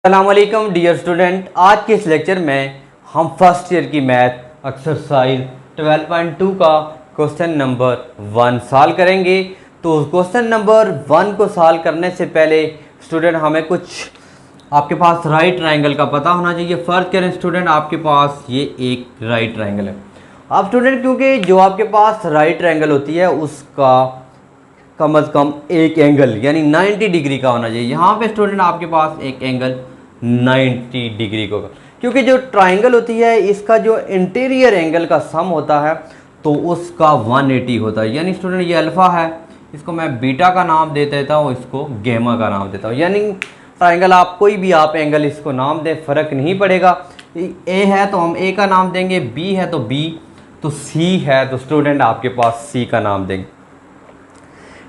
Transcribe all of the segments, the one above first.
अस्सलामुअलैकुम dear student, आज के इस लेक्चर में हम फर्स्ट ईयर की मैथ एक्सरसाइज 12.2 का क्वेश्चन नंबर 1 सॉल्व करेंगे। तो क्वेश्चन नंबर 1 को सॉल्व करने से पहले स्टूडेंट हमें कुछ आपके पास राइट ट्रायंगल का पता होना चाहिए। फर्ज करें स्टूडेंट आपके पास ये एक राइट ट्रायंगल है। अब स्टूडेंट क्योंकि जो आपके पास राइट ट्रायंगल होती है उसका कम से कम एक एंगल यानी 90 डिग्री का होना चाहिए। यहाँ पे स्टूडेंट आपके पास एक एंगल 90 डिग्री को, क्योंकि जो ट्रायंगल होती है इसका जो इंटीरियर एंगल का सम होता है तो उसका 180 होता है। यानी स्टूडेंट ये अल्फ़ा है, इसको मैं बीटा का नाम दे देता हूँ, इसको गेमा का नाम देता हूँ। यानी ट्रायंगल आप कोई भी आप एंगल इसको नाम दें, फ़र्क नहीं पड़ेगा। ए है तो हम ए का नाम देंगे, बी है तो बी, तो सी है तो स्टूडेंट आपके पास सी का नाम देंगे।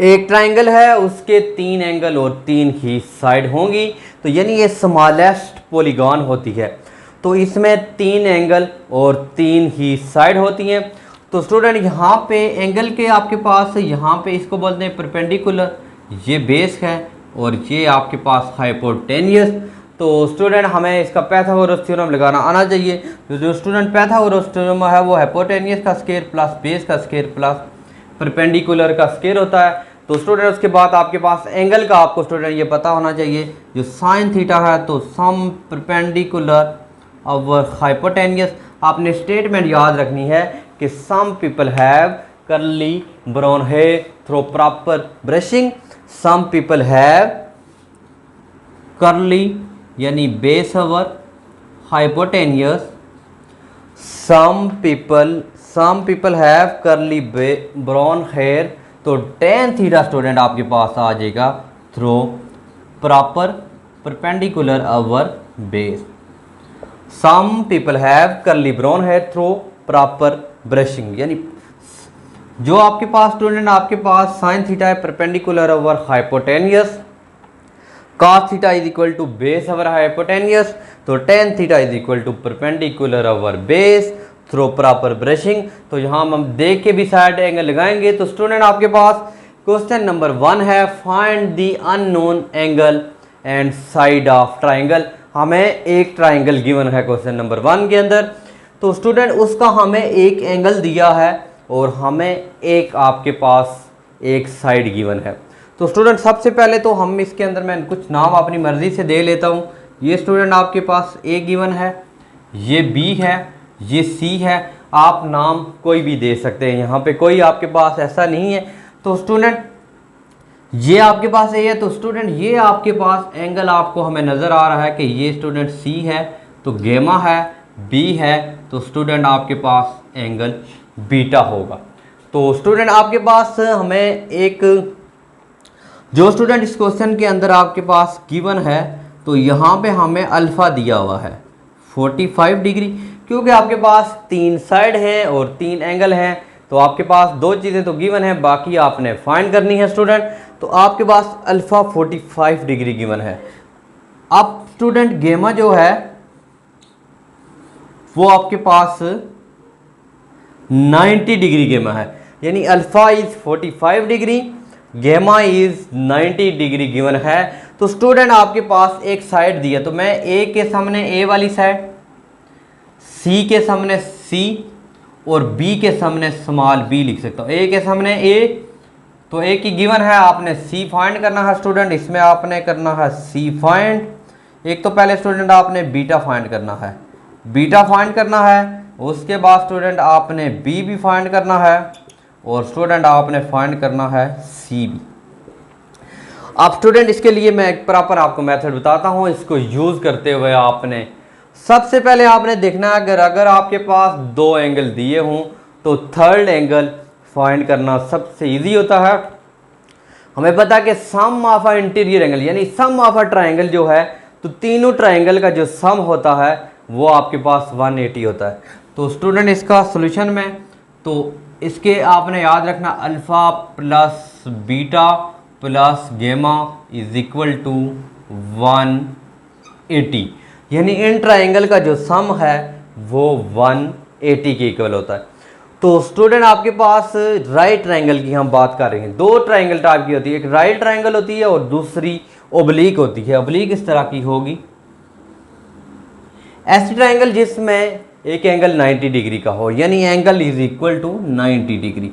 एक ट्रायंगल है उसके 3 एंगल और 3 ही साइड होंगी, तो यानी ये स्मॉलेस्ट पॉलीगॉन होती है, तो इसमें 3 एंगल और 3 ही साइड होती हैं। तो स्टूडेंट यहाँ पे एंगल के आपके पास यहाँ पे इसको बोलते हैं परपेंडिकुलर, ये बेस है और ये आपके पास हाइपोटेनियस। तो स्टूडेंट हमें इसका पाइथागोरस थ्योरम लगाना आना चाहिए। तो जो स्टूडेंट पाइथागोरस थ्योरम है वो हाइपोटेनियस का स्क्वायर प्लस बेस का स्क्वायर प्लस परपेंडिकुलर का स्क्वायर होता है। तो स्टूडेंट उसके बाद आपके पास एंगल का आपको स्टूडेंट ये पता होना चाहिए, जो साइन थीटा है तो सम परपेंडिकुलर ओवर हाइपोटेनियस। आपने स्टेटमेंट याद रखनी है कि some people have curly brown hair through proper brushing, some people have curly यानी base over hypotenuse, some people have curly brown hair, तो टेन थीटा स्टूडेंट आपके पास आ जाएगा through proper perpendicular over base. Some people have curly brown hair through proper brushing, यानी जो आपके पास स्टूडेंट आपके पास साइन थीटा है perpendicular over hypotenuse, cos theta is equal to base over hypotenuse, तो tan theta is equal to perpendicular over base through proper brushing. तो यहाँ हम देख के भी साइड एंगल लगाएंगे। तो स्टूडेंट आपके पास क्वेश्चन नंबर 1 है find the unknown angle and side of triangle. हमें एक ट्रायंगल गिवन है क्वेश्चन नंबर 1 के अंदर, तो स्टूडेंट उसका हमें एक एंगल दिया है और हमें एक आपके पास एक साइड गिवन है। तो स्टूडेंट सबसे पहले तो हम इसके अंदर मैं कुछ नाम अपनी मर्ज़ी से दे लेता हूँ। ये स्टूडेंट आपके पास ए गिवन है, ये बी है, ये सी है। आप नाम कोई भी दे सकते हैं, यहाँ पे कोई आपके पास ऐसा नहीं है। तो स्टूडेंट ये आपके पास ए है, तो स्टूडेंट ये आपके पास एंगल आपको हमें नज़र आ रहा है कि ये स्टूडेंट सी है तो गेमा है, बी है तो स्टूडेंट आपके पास एंगल बीटा होगा। तो स्टूडेंट आपके पास हमें एक जो स्टूडेंट इस क्वेश्चन के अंदर आपके पास गिवन है, तो यहाँ पे हमें अल्फ़ा दिया हुआ है 45 डिग्री, क्योंकि आपके पास 3 साइड हैं और 3 एंगल हैं, तो आपके पास 2 चीज़ें तो गिवन है, बाकी आपने फाइंड करनी है स्टूडेंट। तो आपके पास अल्फ़ा 45 डिग्री गिवन है। अब स्टूडेंट गेमा जो है वो आपके पास 90 डिग्री गेमा है, यानी अल्फ़ा इज़ 45 डिग्री, गेमा इज़ 90 डिग्री गिवन है। तो स्टूडेंट आपके पास एक साइड दी है, तो मैं ए के सामने ए वाली साइड, सी के सामने सी और बी के सामने स्मॉल बी लिख सकता हूँ। ए के सामने ए, तो ए की गिवन है, आपने सी फाइंड करना है स्टूडेंट, इसमें आपने करना है सी फाइंड। एक तो पहले स्टूडेंट आपने बीटा फाइंड करना है, बीटा फाइंड करना है, उसके बाद स्टूडेंट आपने बी भी फाइंड करना है और स्टूडेंट आपने फाइंड करना है सी भी। अब स्टूडेंट इसके लिए मैं एक प्रॉपर आपको मेथड बताता हूँ, इसको यूज़ करते हुए आपने सबसे पहले आपने देखना है अगर आपके पास 2 एंगल दिए हों तो थर्ड एंगल फाइंड करना सबसे इजी होता है। हमें पता है कि सम ऑफ अ इंटीरियर एंगल यानी सम ऑफ अ ट्रायंगल जो है, तो तीनों ट्रायंगल का जो सम होता है वो आपके पास 180 होता है। तो स्टूडेंट इसका सोल्यूशन में तो इसके आपने याद रखना अल्फ़ा प्लस बीटा प्लस गेमा इज इक्वल टू 180, यानी इन ट्रायंगल का जो सम है वो 180 के इक्वल होता है। तो स्टूडेंट आपके पास राइट ट्रायंगल की हम बात कर रहे हैं। 2 ट्रायंगल टाइप की होती है, एक राइट ट्रायंगल होती है और दूसरी ओब्लिक होती है। ओब्लिक इस तरह की होगी, ऐसी ट्राइंगल जिसमें एक एंगल 90 डिग्री का हो, यानी angle is equal to 90 degree.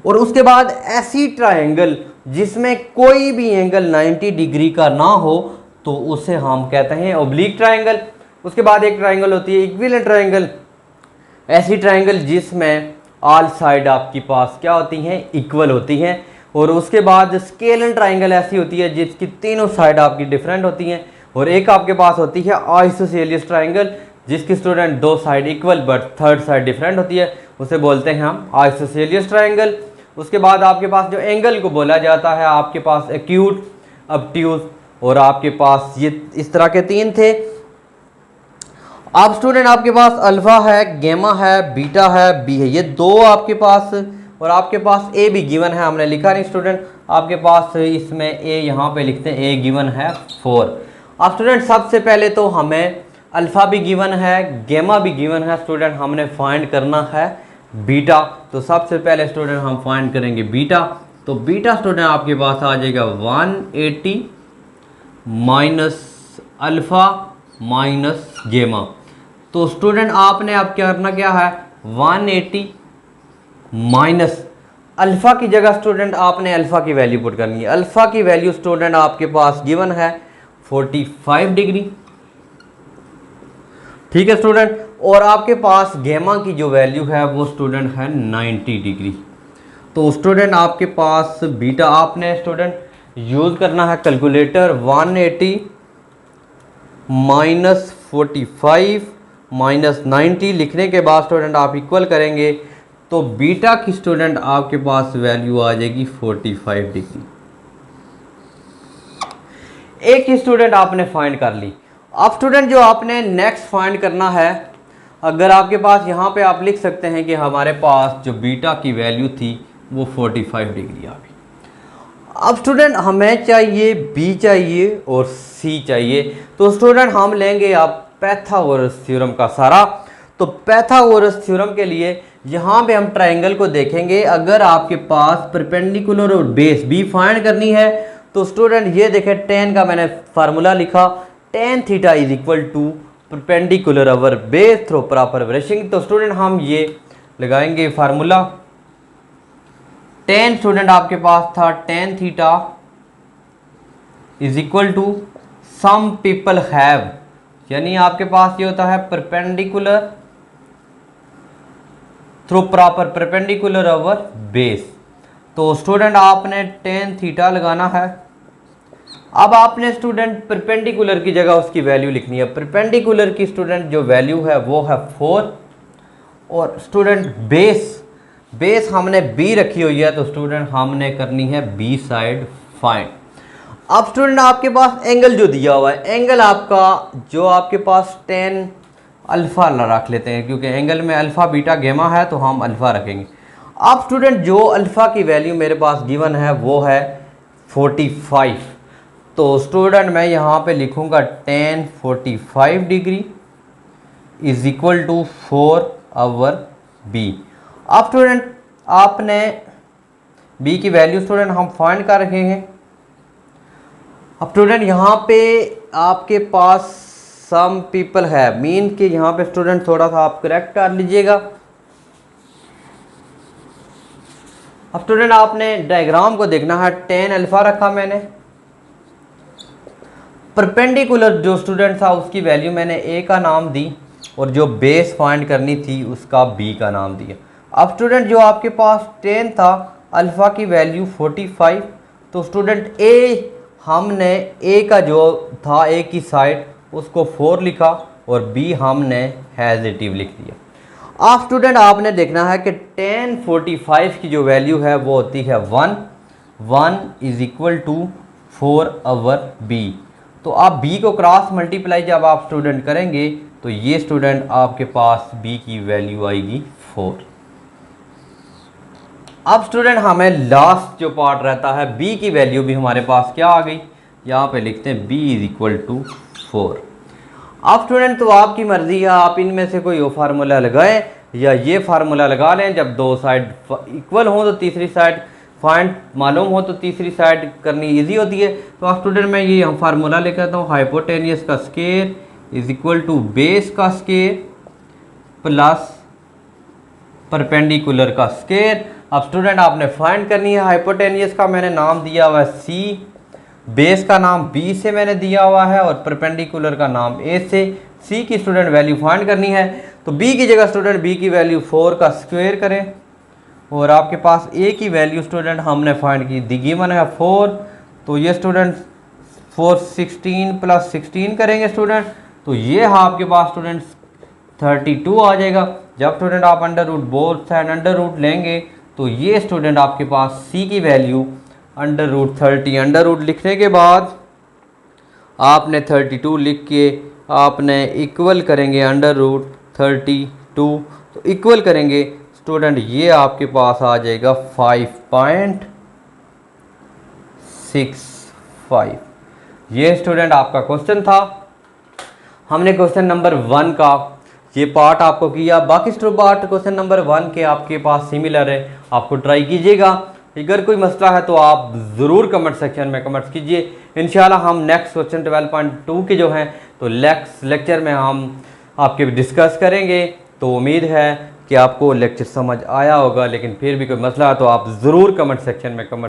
और उसके बाद ऐसी ट्राइंगल जिसमें कोई भी एंगल 90 डिग्री का ना हो तो उसे हम कहते हैं ओब्लिक ट्राइंगल। उसके बाद एक ट्राइंगल होती है इक्विलेटरल ट्राइंगल, ऐसी ट्राइंगल जिसमें ऑल साइड आपके पास क्या होती हैं, इक्वल होती हैं। और उसके बाद स्केलन ट्राइंगल ऐसी होती है जिसकी तीनों साइड आपकी डिफरेंट होती हैं। और एक आपके पास होती है आइसोसेलियस ट्राइंगल जिसकी स्टूडेंट दो side equal but third side different होती है, उसे बोलते हैं हम आइसोसेलियस ट्राइंगल। उसके बाद आपके पास जो एंगल को बोला जाता है, आपके पास एक्यूट, ऑब्ट्यूज और आपके पास ये इस तरह के तीन थे। अब स्टूडेंट आपके पास अल्फा है, गेमा है, बीटा है, बी है, ये दो आपके पास, और आपके पास ए भी गिवन है, हमने लिखा नहीं स्टूडेंट, आपके पास इसमें ए यहाँ पे लिखते हैं, ए गिवन है 4। अब स्टूडेंट सबसे पहले तो हमें अल्फा भी गिवन है, गेमा भी गिवन है स्टूडेंट, हमने फाइंड करना है बीटा। तो सबसे पहले स्टूडेंट हम फाइंड करेंगे बीटा। तो बीटा स्टूडेंट आपके पास आ जाएगा 180 माइनस अल्फा माइनस गेमा। तो स्टूडेंट आपने अब क्या करना, क्या है 180 माइनस अल्फा की जगह स्टूडेंट आपने अल्फा की वैल्यू पुट करनी है। अल्फा की वैल्यू स्टूडेंट आपके पास गिवन है 45 डिग्री, ठीक है स्टूडेंट। और आपके पास गेमा की जो वैल्यू है वो स्टूडेंट है 90 डिग्री। तो स्टूडेंट आपके पास बीटा आपने स्टूडेंट यूज करना है कैलकुलेटर, 180 माइनस 45 माइनस 90 लिखने के बाद स्टूडेंट आप इक्वल करेंगे तो बीटा की स्टूडेंट आपके पास वैल्यू आ जाएगी 45 डिग्री। एक ही स्टूडेंट आपने फाइंड कर ली। अब स्टूडेंट जो आपने नेक्स्ट फाइंड करना है, अगर आपके पास यहाँ पे आप लिख सकते हैं कि हमारे पास जो बीटा की वैल्यू थी वो 45 डिग्री आ गई। अब स्टूडेंट हमें चाहिए बी चाहिए और सी चाहिए। तो स्टूडेंट हम लेंगे अब पाइथागोरस थ्योरम का सारा। तो पाइथागोरस थ्योरम के लिए यहाँ पे हम ट्राइंगल को देखेंगे। अगर आपके पास परपेंडिकुलर और बेस बी फाइंड करनी है तो स्टूडेंट ये देखें, टेन का मैंने फार्मूला लिखा, tan theta is equal to perpendicular over base through proper brushing. तो स्टूडेंट हम ये लगाएंगे फार्मूला, टेन स्टूडेंट आपके पास था tan theta is equal to some people have, यानी आपके पास ये होता है perpendicular through proper perpendicular over base. तो स्टूडेंट आपने टेन थीटा लगाना है। अब आपने स्टूडेंट परपेंडिकुलर की जगह उसकी वैल्यू लिखनी है। परपेंडिकुलर की स्टूडेंट जो वैल्यू है वो है 4 और स्टूडेंट बेस हमने बी रखी हुई है, तो स्टूडेंट हमने करनी है बी साइड फाइंड। अब स्टूडेंट आपके पास एंगल जो दिया हुआ है, एंगल आपका जो आपके पास टेन अल्फा रख लेते हैं क्योंकि एंगल में अल्फा बीटा गेमा है तो हम अल्फा रखेंगे। अब स्टूडेंट जो अल्फा की वैल्यू मेरे पास गिवन है वो है 45। तो स्टूडेंट मैं यहाँ पे लिखूँगा tan 45 degree is equal to 4 over B. अब स्टूडेंट आपने बी की वैल्यू स्टूडेंट हम फाइंड कर रहे हैं। अब स्टूडेंट यहाँ पे आपके पास सम पीपल है, मीन कि यहाँ पे स्टूडेंट थोड़ा सा आप करेक्ट कर लीजिएगा। अब स्टूडेंट आपने डायग्राम को देखना है, टेन अल्फा रखा मैंने, परपेंडिकुलर जो स्टूडेंट था उसकी वैल्यू मैंने ए का नाम दी और जो बेस फाइंड करनी थी उसका बी का नाम दिया। अब स्टूडेंट जो आपके पास 10 था, अल्फ़ा की वैल्यू 45, तो स्टूडेंट ए हमने ए का जो था ए की साइड उसको 4 लिखा और बी हमने हैजिटिव लिख दिया। अब स्टूडेंट आपने देखना है कि 10 45 की जो वैल्यू है वो होती है 1 is equal to 4 over B. तो आप बी को क्रॉस मल्टीप्लाई जब आप स्टूडेंट करेंगे तो ये स्टूडेंट आपके पास बी की वैल्यू आएगी 4। अब स्टूडेंट हमें लास्ट जो पार्ट रहता है बी की वैल्यू भी हमारे पास क्या आ गई, यहाँ पे लिखते हैं बी इज इक्वल टू 4। अब स्टूडेंट तो आपकी मर्जी है, आप इनमें से कोई फार्मूला लगाएं या ये फार्मूला लगा लें। जब दो साइड इक्वल हो तो तीसरी साइड फाइंड मालूम हो तो तीसरी साइड करनी इजी होती है। तो आप स्टूडेंट मैं ये फार्मूला लेकर आता हूँ, हाइपोटेनियस का square is equal to base का स्केयर प्लस परपेंडिकुलर का स्केयर। अब स्टूडेंट आपने फाइंड करनी है हाइपोटेनियस का मैंने नाम दिया हुआ है सी, बेस का नाम बी से मैंने दिया हुआ है और परपेंडिकुलर का नाम ए से। सी की स्टूडेंट वैल्यू फाइंड करनी है तो बी की जगह स्टूडेंट बी की वैल्यू 4 का स्क्वायर करें और आपके पास ए की वैल्यू स्टूडेंट हमने फाइंड की दी गिवन है 4, तो ये स्टूडेंट 4 16 प्लस 16 करेंगे स्टूडेंट, तो ये आपके पास स्टूडेंट 32 आ जाएगा। जब स्टूडेंट आप under root both side under root लेंगे तो ये स्टूडेंट आपके पास सी की value under root 30, under root लिखने के बाद आपने 32 लिख के आपने इक्वल करेंगे अंडर रूट 32, तो इक्वल करेंगे स्टूडेंट ये आपके पास आ जाएगा 5.65। ये स्टूडेंट आपका क्वेश्चन था। हमने क्वेश्चन नंबर 1 का ये पार्ट आपको किया, बाकी पार्ट क्वेश्चन नंबर 1 के आपके पास सिमिलर है, आपको ट्राई कीजिएगा। अगर कोई मसला है तो आप ज़रूर कमेंट सेक्शन में कमेंट्स कीजिए। इंशाल्लाह हम नेक्स्ट क्वेश्चन 12.2 के जो हैं तो नेक्स्ट लेक्चर में हम आपके डिस्कस करेंगे। तो उम्मीद है कि आपको लेक्चर समझ आया होगा, लेकिन फिर भी कोई मसला है तो आप ज़रूर कमेंट सेक्शन में कमेंट